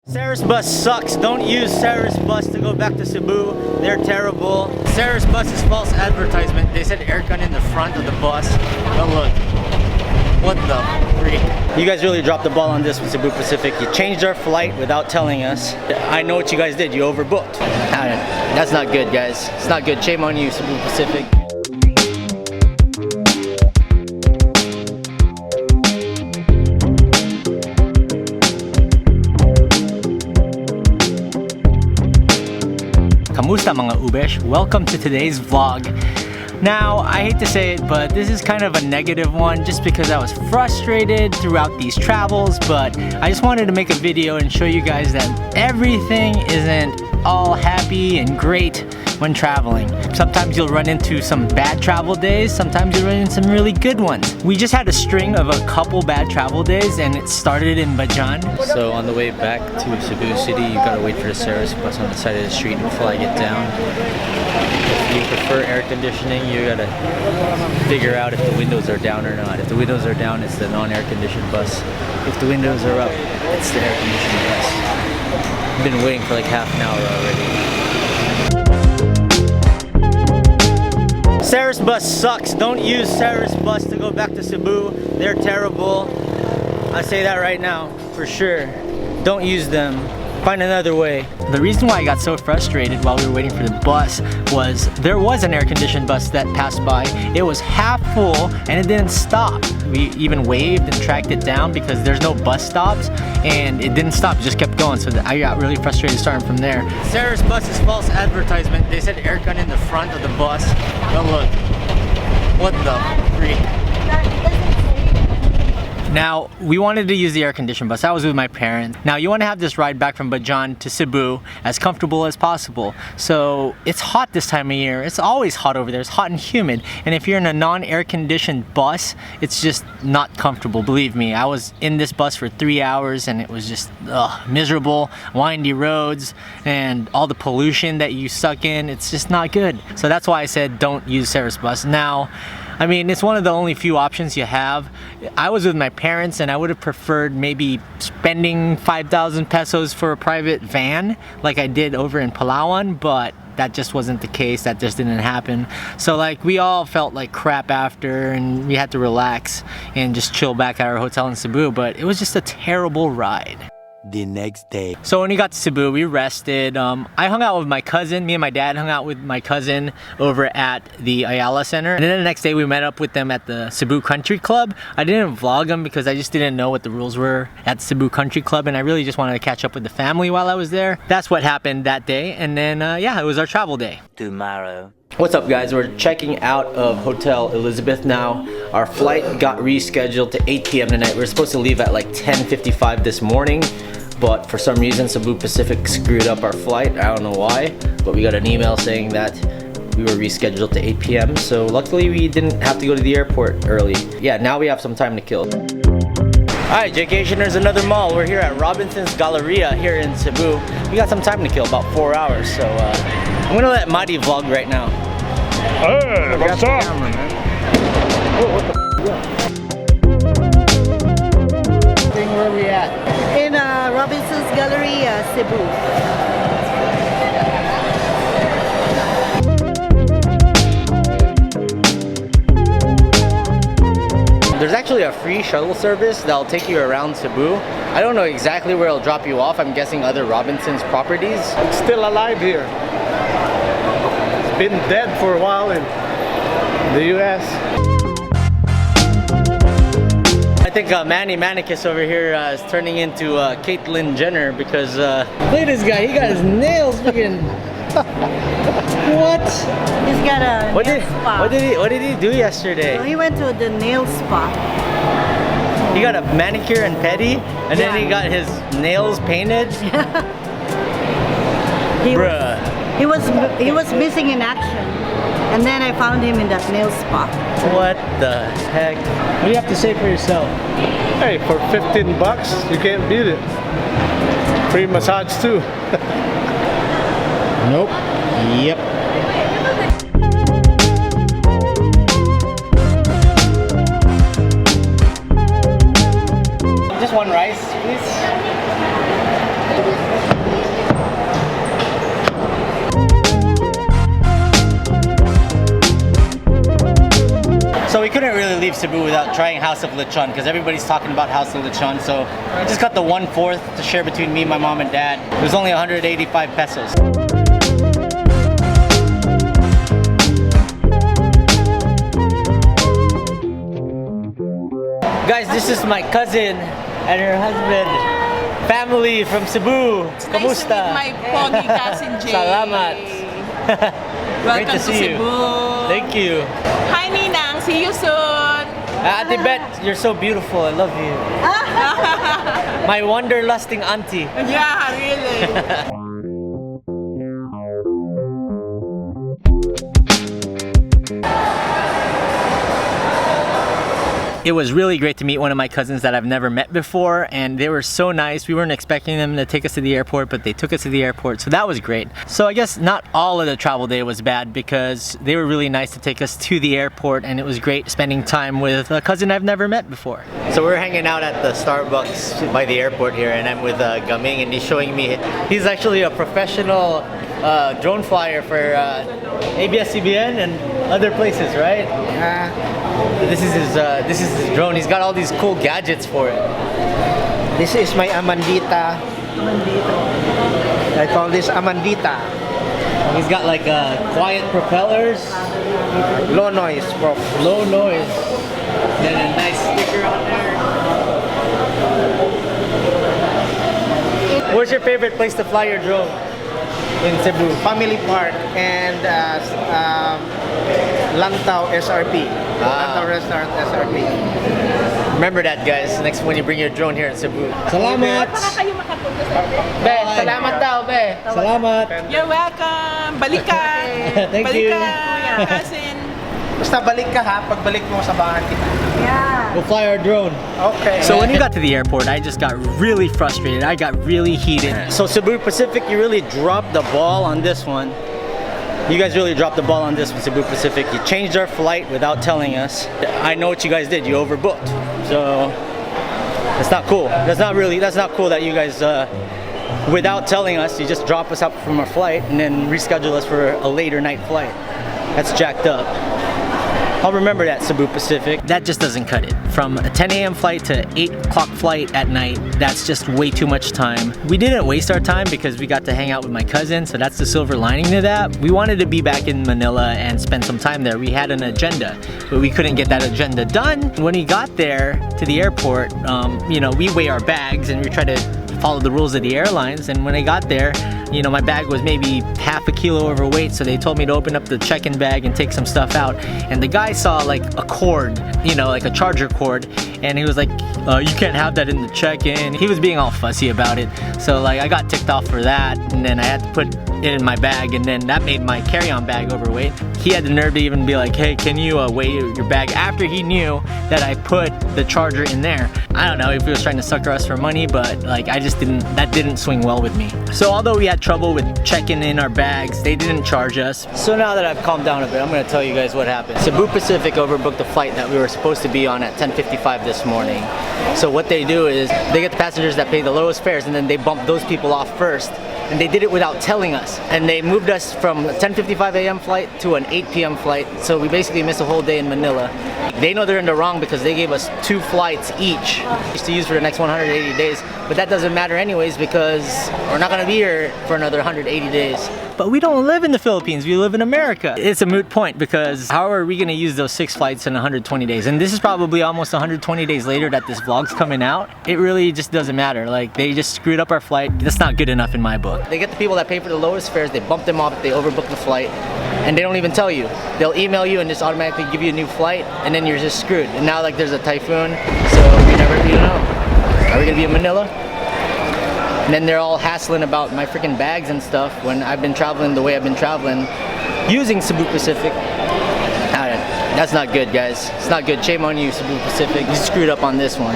Sarah's bus sucks. Don't use Sarah's bus to go back to Cebu. They're terrible. Sarah's bus is false advertisement. They said aircon in the front of the bus. But look, what the freak? You guys really dropped the ball on this with Cebu Pacific. You changed our flight without telling us. I know what you guys did. You overbooked. That's not good, guys. It's not good. Shame on you, Cebu Pacific. Kamusta mga ubesh? Welcome to today's vlog. Now, I hate to say it, but this is kind of a negative one just because I was frustrated throughout these travels, but I just wanted to make a video and show you guys that everything isn't all happy and great when traveling. Sometimes you'll run into some bad travel days, sometimes you'll run into some really good ones. We just had a string of a couple bad travel days and it started in Badian. So on the way back to Cebu City, you gotta wait for the Sarah's bus on the side of the street and flag it down. If you prefer air conditioning, you gotta figure out if the windows are down or not. If the windows are down, it's the non-air conditioned bus. If the windows are up, it's the air conditioned bus. I've been waiting for like half an hour already. Sarah's bus sucks. Don't use Sarah's bus to go back to Cebu. They're terrible. I say that right now, for sure. Don't use them. Find another way. The reason why I got so frustrated while we were waiting for the bus was there was an air-conditioned bus that passed by. It was half full and it didn't stop. We even waved and tracked it down because there's no bus stops and it didn't stop, it just kept going. So I got really frustrated starting from there. Sarah's bus is false advertisement. They said aircon in the front of the bus. But look, what the freak? Now, we wanted to use the air-conditioned bus. I was with my parents. Now, you want to have this ride back from Badian to Cebu as comfortable as possible. So, it's hot this time of year. It's always hot over there. It's hot and humid. And if you're in a non-air-conditioned bus, it's just not comfortable. Believe me, I was in this bus for 3 hours and it was just miserable, windy roads, and all the pollution that you suck in. It's just not good. So that's why I said don't use Sarah's bus. Now, I mean, it's one of the only few options you have. I was with my parents and I would have preferred maybe spending 5,000 pesos for a private van like I did over in Palawan, but that just wasn't the case. That just didn't happen. So like we all felt like crap after and we had to relax and just chill back at our hotel in Cebu, but it was just a terrible ride. The next day. So when we got to Cebu, we rested. I hung out with my cousin. Me and my dad hung out with my cousin over at the Ayala Center. And then the next day we met up with them at the Cebu Country Club. I didn't vlog them because I just didn't know what the rules were at Cebu Country Club and I really just wanted to catch up with the family while I was there. That's what happened that day. And then yeah, it was our travel day. Tomorrow. What's up guys, we're checking out of Hotel Elizabeth now. Our flight got rescheduled to 8 p.m. tonight. We were supposed to leave at like 10:55 this morning, but for some reason Cebu Pacific screwed up our flight. I don't know why, but we got an email saying that we were rescheduled to 8 p.m. So luckily we didn't have to go to the airport early. Yeah, now we have some time to kill. Alright, Jaycation, there's another mall. We're here at Robinson's Galleria here in Cebu. We got some time to kill, about 4 hours. So I'm gonna let Madi vlog right now. Hey, what's up? Where we at? In Robinson's Galleria, Cebu. There's actually a free shuttle service that'll take you around Cebu. I don't know exactly where it'll drop you off. I'm guessing other Robinson's properties. It's still alive here. It's been dead for a while in the US. I think Manny Manicus over here is turning into Caitlyn Jenner because look at this guy. He got his nails freaking. What? He's got a nail spa. What did he do yesterday? So he went to the nail spa. He got a manicure and pedi, and then he got his nails painted. He was missing in action, and then I found him in that nail spa. What the heck? What do you have to say for yourself? Hey, for 15 bucks, you can't beat it. Free massage too. Nope. Yep. Just one rice, please. leave Cebu without trying House of Lechon because everybody's talking about House of Lechon. So I just got the 1/4 to share between me, my mom, and dad. It was only 185 pesos. Guys, this is my cousin and her husband. Family from Cebu. Nice Kamusta? to meet my pogi cousin Jay. Salamat. Welcome Great to see you. Cebu. Thank you. Hi Ninang, see you soon. Ate Bet, you're so beautiful. I love you. My wanderlusting auntie. Yeah, really. It was really great to meet one of my cousins that I've never met before, and they were so nice. We weren't expecting them to take us to the airport, but they took us to the airport, so that was great. So I guess not all of the travel day was bad because they were really nice to take us to the airport, and it was great spending time with a cousin I've never met before. So we're hanging out at the Starbucks by the airport here, and I'm with Gaming, and he's showing me, he's actually a professional drone flyer for ABS-CBN and other places, right? This is his drone. He's got all these cool gadgets for it. This is my Amandita. I call this Amandita. He's got like quiet propellers, Low noise prop. low noise, and a nice sticker on there. Where's your favorite place to fly your drone in Cebu? Family Park and Lantau SRP. Lantau Restaurant SRP. Remember that, guys. Next when you bring your drone here in Cebu. Salamat. Be, salamat daw, be. Salamat. You're welcome. Balikan. Thank you. Balikan, cousin. Basta balik ka ha, pagbalik mo sa bahay kita. Yeah. We'll fly our drone. Okay. So when we got to the airport, I just got really frustrated. I got really heated. So Cebu Pacific, you really dropped the ball on this one. You guys really dropped the ball on this one, Cebu Pacific. You changed our flight without telling us. I know what you guys did. You overbooked. So that's not cool. That's not cool that you guys, without telling us, you just drop us up from our flight and then reschedule us for a later night flight. That's jacked up. I'll remember that, Cebu Pacific. That just doesn't cut it. From a 10 a.m. flight to 8 o'clock flight at night, that's just way too much time. We didn't waste our time because we got to hang out with my cousin, so that's the silver lining to that. We wanted to be back in Manila and spend some time there. We had an agenda, but we couldn't get that agenda done. When we got there to the airport, you know, we weigh our bags and we try to follow the rules of the airlines, and when I got there, you know, my bag was maybe half a kilo overweight, so they told me to open up the check-in bag and take some stuff out, and the guy saw like a cord, you know, like a charger cord, and he was like, you can't have that in the check-in. He was being all fussy about it, so like I got ticked off for that, and then I had to put it in my bag, and then that made my carry-on bag overweight. He had the nerve to even be like, hey, can you weigh your bag, after he knew that I put the charger in there. I don't know if he was trying to sucker us for money, but like that didn't swing well with me. So although we had trouble with checking in our bags, they didn't charge us. So now that I've calmed down a bit, I'm gonna tell you guys what happened. Cebu Pacific overbooked the flight that we were supposed to be on at 10:55 this morning. So what they do is they get the passengers that pay the lowest fares, and then they bump those people off first. And they did it without telling us. And they moved us from a 10:55 a.m. flight to an 8 p.m. flight. So we basically missed a whole day in Manila. They know they're in the wrong because they gave us 2 flights each to use for the next 180 days. But that doesn't matter anyways because we're not gonna be here for another 180 days. But we don't live in the Philippines, we live in America. It's a moot point because how are we gonna use those 6 flights in 120 days? And this is probably almost 120 days later that this vlog's coming out. It really just doesn't matter. Like, they just screwed up our flight. That's not good enough in my book. They get the people that pay for the lowest fares, they bump them off, they overbook the flight, and they don't even tell you. They'll email you and just automatically give you a new flight, and then you're just screwed. And now like there's a typhoon, so you don't know. Are we gonna be in Manila? And then they're all hassling about my freaking bags and stuff when I've been traveling the way I've been traveling using Cebu Pacific. That's not good, guys. It's not good. Shame on you, Cebu Pacific. You screwed up on this one.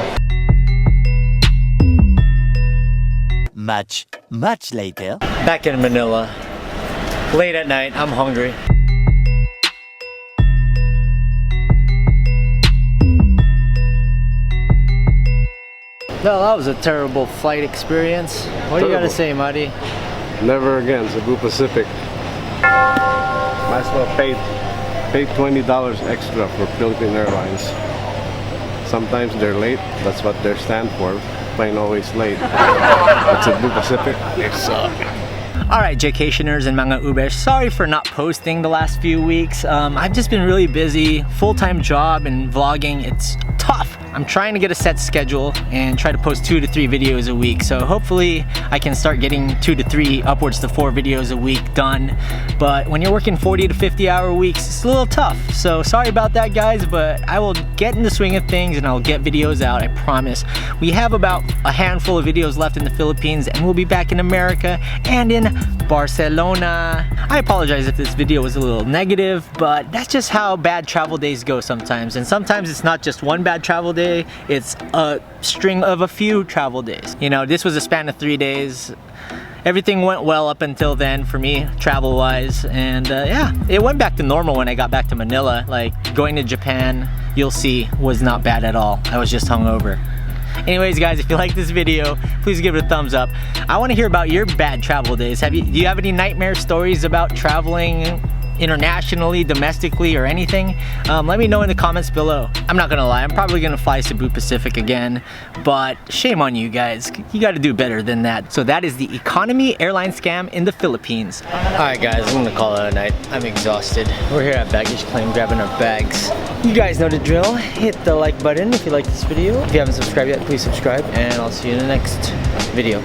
Much later. Back in Manila. Late at night, I'm hungry. Well, that was a terrible flight experience. What do you gotta say, Marty? Never again, Cebu Pacific. Might as well pay $20 extra for Philippine Airlines. Sometimes they're late. That's what they stand for. Plain always late. But Cebu Pacific, they suck. Alright, Jaycationers and mga Ubers, sorry for not posting the last few weeks. I've just been really busy, full-time job and vlogging. It's tough. I'm trying to get a set schedule and try to post 2 to 3 videos a week. So hopefully I can start getting 2 to 3, upwards to 4 videos a week done. But when you're working 40 to 50 hour weeks, it's a little tough. So sorry about that, guys, but I will get in the swing of things and I'll get videos out, I promise. We have about a handful of videos left in the Philippines and we'll be back in America and in Barcelona. I apologize if this video was a little negative, but that's just how bad travel days go sometimes. And sometimes it's not just one bad travel day, it's a string of a few travel days. You know, this was a span of 3 days. Everything went well up until then for me, travel wise, and yeah, it went back to normal when I got back to Manila. Like going to Japan, you'll see, was not bad at all. I was just hungover. Anyways, guys, if you like this video, please give it a thumbs up. I want to hear about your bad travel days. Do you have any nightmare stories about traveling internationally, domestically, or anything? Let me know in the comments below. I'm not gonna lie, I'm probably gonna fly Cebu Pacific again, but shame on you guys. You gotta do better than that. So that is the economy airline scam in the Philippines. Alright guys, I'm gonna call it a night. I'm exhausted. We're here at baggage claim grabbing our bags. You guys know the drill. Hit the like button if you like this video. If you haven't subscribed yet, please subscribe, and I'll see you in the next video.